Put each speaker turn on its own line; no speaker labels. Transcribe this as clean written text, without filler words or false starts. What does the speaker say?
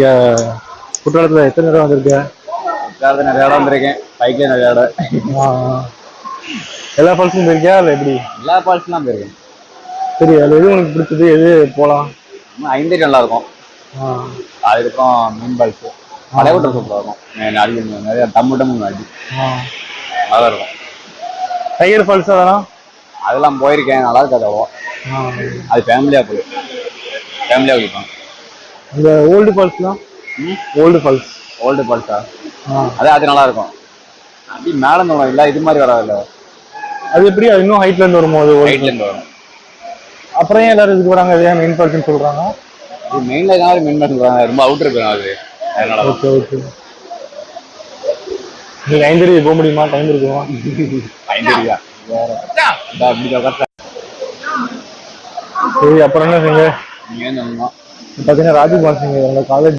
இங்க குற்றாலத்துல எத்தனை தடவை வந்திருக்க?
குற்றாலத்துல நிறைய இடம் வந்திருக்கேன், பைக்ல நிறைய இடம்.
எல்லா ஃபால்ஸும் போயிருக்கியா இல்லை எப்படி?
எல்லா ஃபால்ஸ்லாம் போயிருக்கேன்.
சரி, அதுல எது உனக்கு பிடிச்சது, எது போலாம்?
ஐந்தேரி நல்லா இருக்கும். அதுக்கப்புறம் மீன் ஃபால்ஸ், படையவட்டர் சூப்பராக இருக்கும். அடி நிறைய டம்மு அடி நல்லா இருக்கும்.
டைகர் ஃபால்ஸ்
அதெல்லாம் போயிருக்கேன், நல்லா இருக்காது அவ்வளோ. அது ஃபேமிலியாக போய் ஃபேமிலியாக போயிருக்கோம்.
இந்த ஓல்டு ஃபால்ஸ்லாம்? ஓல்டு
ஃபால்ஸா? அது நல்லா இருக்கும். அப்படி மேலே இருந்து இல்லை, இது மாதிரி வராதுல்ல.
அது எப்படி? அது இன்னும் ஹைட்ல இருந்து வரும்போது
ஹைட்லேருந்து வரும்.
அப்புறம் ஏன் எல்லாரும் இதுக்கு வராங்க? அது மெயின் ஃபால்ஸ்னு சொல்றாங்க.
இது மெயின்ல இருந்தாலும் மெயின் ஃபால்ஸ் சொல்றாங்க, ரொம்ப அவுட்டர் போயிடும் அது. அதனால
ஓகே. நீங்க ஐந்தேரி போக முடியுமா? டைம் இருக்குமா?
ஐந்தேரியா அப்படி.
சரி, அப்புறம் என்ன செய்யுங்க?
நீங்க என்ன
பார்த்தீங்கன்னா ராஜீவ் பான்சிங் காலேஜ்